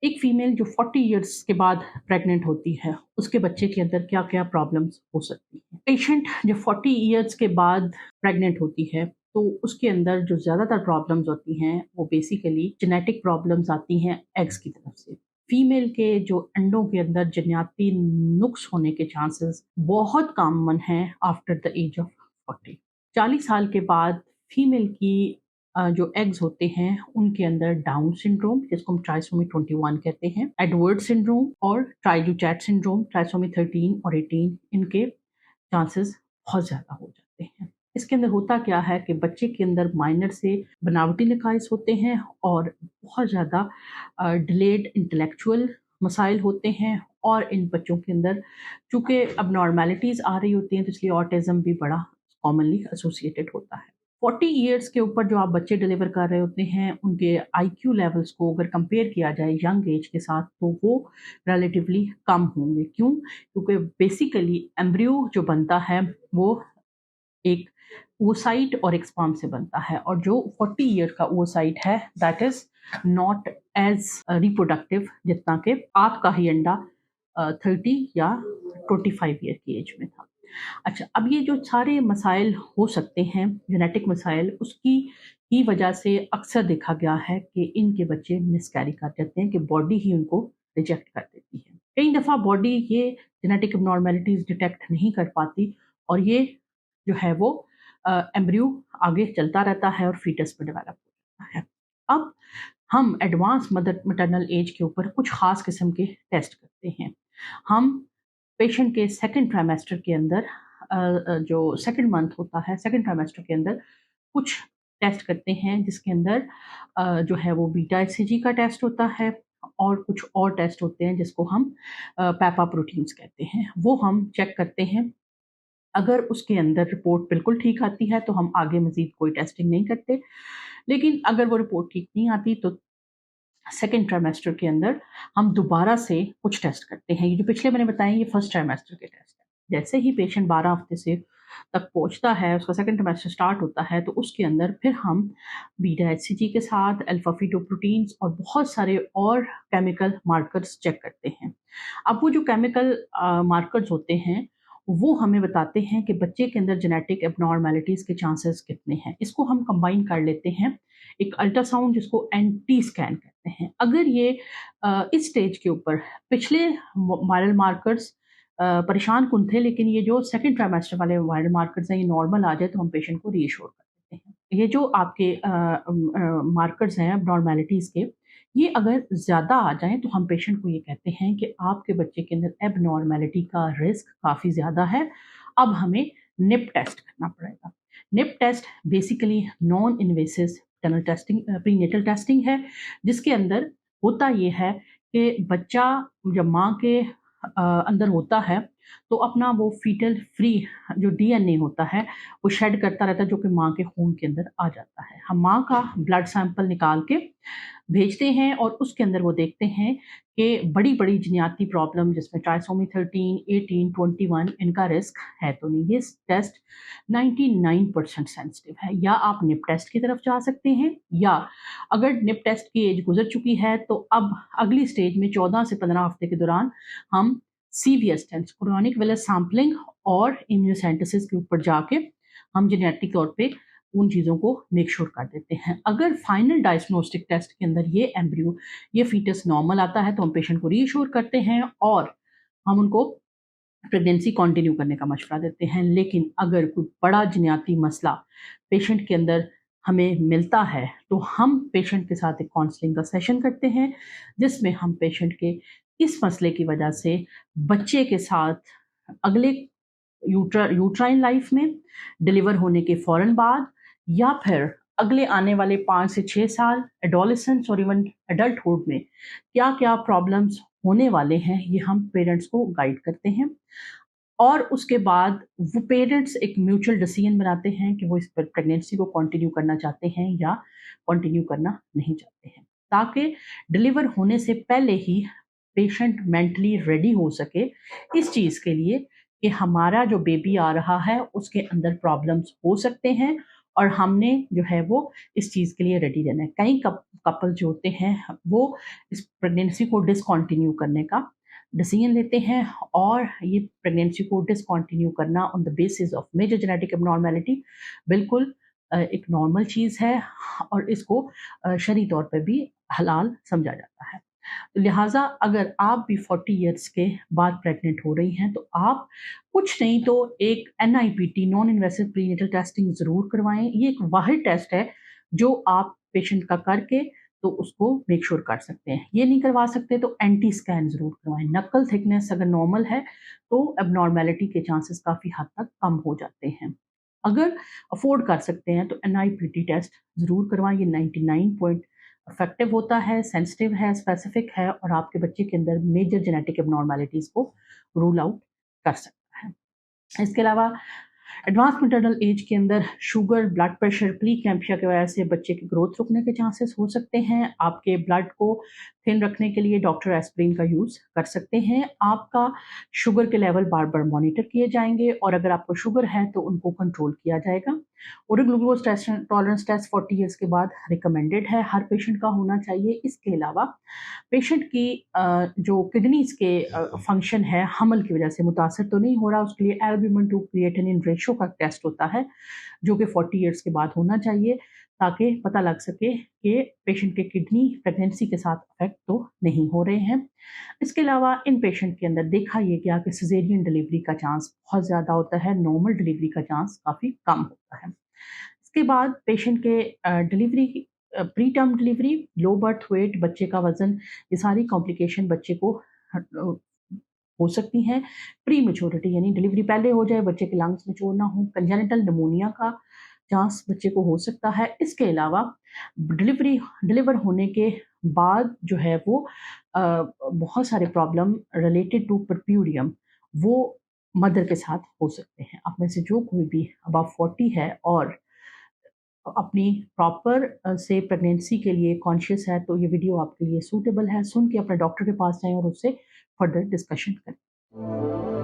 एक फीमेल जो 40 इयर्स के बाद प्रेग्नेंट होती है, उसके बच्चे के अंदर क्या-क्या प्रॉब्लम्स हो सकती हैं। पेशेंट जब 40 इयर्स के बाद प्रेग्नेंट होती है, तो उसके अंदर जो ज़्यादातर प्रॉब्लम्स होती हैं, वो बेसिकली जेनेटिक प्रॉब्लम्स आती हैं एग्स की तरफ से। फीमेल के जो अंडों के अंदर जनियाती नुक्स होने के चांसेस बहुत कॉमन हैं आफ्टर द एज ऑफ 40। 40 साल के बाद फीमेल की जो एग्स होते हैं उनके अंदर डाउन सिंड्रोम जिसको हम ट्राइसोमी 21 कहते हैं, एडवर्ड सिंड्रोम और ट्राइजोचैट सिंड्रोम ट्राइसोमी 13 और 18 इनके चांसेस बहुत ज़्यादा हो जाते हैं। इसके अंदर होता क्या है कि बच्चे के अंदर माइनर से बनावटी नकाइस होते हैं और बहुत ज़्यादा डिलेड इंटेलेक्चुअल मसाइल होते हैं और इन बच्चों के अंदर चूँकि अब नॉर्मेलिटीज़ आ रही होती हैं तो इसलिए ऑटिज़्म भी बड़ा कॉमनली एसोसिएटेड होता है। 40 इयर्स के ऊपर जो आप बच्चे डिलीवर कर रहे होते हैं, उनके आईक्यू लेवल्स को अगर कंपेयर किया जाए यंग एज के साथ, तो वो रिलेटिवली कम होंगे। क्यों? क्योंकि बेसिकली एम्ब्रियो जो बनता है, वो एक oocyte और एक स्पर्म से बनता है और जो 40 ईयर का oocyte है, that is not as reproductive जितना कि आपका ही अंडा 30 या 25 ईयर की एज में था। अच्छा, अब ये जो सारे मसाइल हो सकते हैं, जेनेटिक मसाइल, उसकी ही वजह से अक्सर देखा गया है कि इनके बच्चे मिसकैरी कर जाते हैं कि बॉडी ही उनको रिजेक्ट कर देती है। कई दफ़ा बॉडी ये जेनेटिक एब्नॉर्मैलिटीज़ डिटेक्ट नहीं कर पाती और ये जो है वो एम्ब्रियो आगे चलता रहता है और फीटस में डेवलप हो जाता है। अब हम एडवांस मदर मैटरनल एज के ऊपर कुछ ख़ास किस्म के टेस्ट करते हैं। हम पेशेंट के सेकंड ट्राइमेस्टर के अंदर जो सेकंड मंथ होता है, सेकंड ट्राइमेस्टर के अंदर कुछ टेस्ट करते हैं जिसके अंदर जो है वो बीटा एचसीजी का टेस्ट होता है और कुछ और टेस्ट होते हैं जिसको हम पैपा प्रोटीन्स कहते हैं। वो हम चेक करते हैं। अगर उसके अंदर रिपोर्ट बिल्कुल ठीक आती है तो हम आगे मज़ीद कोई टेस्टिंग नहीं करते। लेकिन अगर वो रिपोर्ट ठीक नहीं आती तो सेकंड ट्राइमेस्टर के अंदर हम दोबारा से कुछ टेस्ट करते हैं। ये जो पिछले मैंने बताए ये फर्स्ट ट्राइमेस्टर के टेस्ट हैं। जैसे ही पेशेंट 12 हफ्ते से तक पहुँचता है, उसका सेकंड ट्राइमेस्टर स्टार्ट होता है, तो उसके अंदर फिर हम बीटा एचसीजी के साथ अल्फा फीटोप्रोटीन्स और बहुत सारे और केमिकल मार्कर्स चेक करते हैं। अब वो जो केमिकल मार्कर्स होते हैं, वो हमें बताते हैं कि बच्चे के अंदर जेनेटिक एब्नॉर्मैलिटीज़ के चांसेस कितने हैं। इसको हम कंबाइन कर लेते हैं एक अल्ट्रासाउंड जिसको एंटी स्कैन कहते हैं। अगर ये इस स्टेज के ऊपर पिछले वायरल मार्कर्स परेशान कुन थे, लेकिन ये जो सेकंड ट्राइमेस्टर वाले वायरल मार्कर्स हैं ये नॉर्मल आ जाए तो हम पेशेंट को रीअश्योर कर देते हैं। ये जो आपके मार्कर्स हैं एब्नॉर्मैलिटीज़ के, ये अगर ज़्यादा आ जाएँ तो हम पेशेंट को ये कहते हैं कि आपके बच्चे के अंदर एब्नॉर्मैलिटी का रिस्क काफ़ी ज़्यादा है। अब हमें निप टेस्ट करना पड़ेगा। NIP test basically non invasive tunnel testing prenatal testing है, जिसके अंदर होता ये है कि बच्चा जब माँ के अंदर होता है, तो अपना वो फीटल फ्री जो डीएनए होता है, वो शेड करता रहता है जो कि माँ के खून के अंदर आ जाता है। हम माँ का ब्लड सैंपल निकाल के भेजते हैं और उसके अंदर वो देखते हैं कि बड़ी-बड़ी जनियाती प्रॉब्लम जिसमें ट्राइसोमी 13, 18, 21 इनका रिस्क है तो नहीं। ये टेस्ट 99% सेंसिटिव है। या आप निप टेस्ट की तरफ जा सकते हैं या अगर निप टेस्ट की एज गुज़र चुकी है तो अब अगली स्टेज में 14 से 15 हफ्ते के दौरान हम CVS test chorionic villus sampling और इम्यूनोसेंटेसिस के ऊपर जाके हम जेनेटिक तौर पे उन चीज़ों को मेक श्योर कर देते हैं। अगर फाइनल डायग्नोस्टिक टेस्ट के अंदर ये एम्ब्रियो, ये फीटस नॉर्मल आता है तो हम पेशेंट को रीअश्योर करते हैं और हम उनको प्रेगनेंसी कंटिन्यू करने का मशवरा देते हैं। लेकिन अगर कोई बड़ा जनियाती मसला पेशेंट के अंदर हमें मिलता है, तो हम पेशेंट के साथ एक काउंसलिंग का सेशन करते हैं, जिसमें हम पेशेंट के इस मसले की वजह से बच्चे के साथ अगले यूट्राइन लाइफ में, डिलीवर होने के फ़ौरन बाद या फिर अगले आने वाले 5 से 6 साल एडोलेसेंस और इवन एडल्टहुड में क्या-क्या प्रॉब्लम्स होने वाले हैं, ये हम पेरेंट्स को गाइड करते हैं। और उसके बाद वो पेरेंट्स एक म्यूचुअल डिसीजन बनाते हैं कि वो इस प्रेगनेंसी को कंटिन्यू करना चाहते हैं या कंटिन्यू करना नहीं चाहते हैं, ताकि डिलीवर होने से पहले ही पेशेंट मेंटली रेडी हो सके इस चीज़ के लिए कि हमारा जो बेबी आ रहा है उसके अंदर प्रॉब्लम्स हो सकते हैं और हमने जो है वो इस चीज़ के लिए रेडी रहना है। कई कपल जो होते हैं वो इस प्रेगनेंसी को डिसकंटिन्यू करने का डिसीजन लेते हैं, और ये प्रेगनेंसी को डिसकंटिन्यू करना on the basis of major genetic abnormality बिल्कुल एक नॉर्मल चीज़ है, और इसको शरई तौर पे भी हलाल समझा जाता है। लिहाजा अगर आप भी 40 इयर्स के बाद प्रेग्नेंट हो रही हैं, तो आप कुछ नहीं तो एक NIPT non invasive prenatal testing ज़रूर करवाएँ। ये एक वाहिद टेस्ट है जो आप पेशेंट का करके तो उसको मेक श्योर कर सकते हैं। ये नहीं करवा सकते तो एंटी स्कैन ज़रूर करवाएँ। नक्कल थिकनेस अगर नॉर्मल है तो एब्नॉर्मैलिटी के चांसेस काफ़ी हद तक कम हो जाते हैं। अगर अफ़ोर्ड कर सकते हैं तो NIPT टेस्ट ज़रूर करवाएँ। ये 99 पॉइंट इफेक्टिव होता है, सेंसिटिव है, स्पेसिफिक है, और आपके बच्चे के अंदर मेजर जेनेटिक एब्नॉर्मैलिटीज़ को रूल आउट कर सकता है। इसके अलावा एडवांस मैटरनल एज के अंदर शुगर, ब्लड प्रेशर, प्री कैम्पिया की वजह से बच्चे की ग्रोथ रुकने के चांसेस हो सकते हैं। आपके ब्लड को थिन रखने के लिए डॉक्टर एस्पिरिन का यूज़ कर सकते हैं। आपका शुगर के लेवल बार-बार मॉनिटर किए जाएँगे, और अगर आपको शुगर है तो उनको कंट्रोल किया जाएगा। Oral glucose test tolerance test 40 years के बाद रिकमेंडेड है, हर पेशेंट का होना चाहिए। इसके अलावा पेशेंट की जो किडनीज़ के फंक्शन है हमल की वजह से मुतासर तो नहीं हो रहा, उसके लिए एल्ब्यूमिन टू क्रिएटिनिन रेशियो का टेस्ट होता है, जो कि 40 इयर्स के बाद होना चाहिए, ताकि पता लग सके कि पेशेंट के किडनी प्रेगनेंसी के साथ अफेक्ट तो नहीं हो रहे हैं। इसके अलावा इन पेशेंट के अंदर देखा ये गया कि सिज़ेरियन डिलीवरी का चांस बहुत ज़्यादा होता है, नॉर्मल डिलीवरी का चांस काफ़ी कम होता है। इसके बाद पेशेंट के delivery pre term delivery, low birth weight, बच्चे का वज़न, ये सारी कॉम्प्लिकेशन बच्चे को हो सकती हैं। प्री मैच्योरिटी यानी डिलीवरी पहले हो जाए, बच्चे के लंग्स मैच्योर ना हो, कंजेनिटल निमोनिया का चांस बच्चे को हो सकता है। इसके अलावा डिलीवर होने के बाद जो है वो बहुत सारे प्रॉब्लम रिलेटेड टू परप्यूरियम वो मदर के साथ हो सकते हैं। आप में से जो कोई भी अबव 40 है और अपनी प्रॉपर से प्रेगनेंसी के लिए कॉन्शियस है, तो ये वीडियो आपके लिए सूटेबल है। सुन के अपने डॉक्टर के पास जाएँ और उससे फर्दर डिस्कशन करें।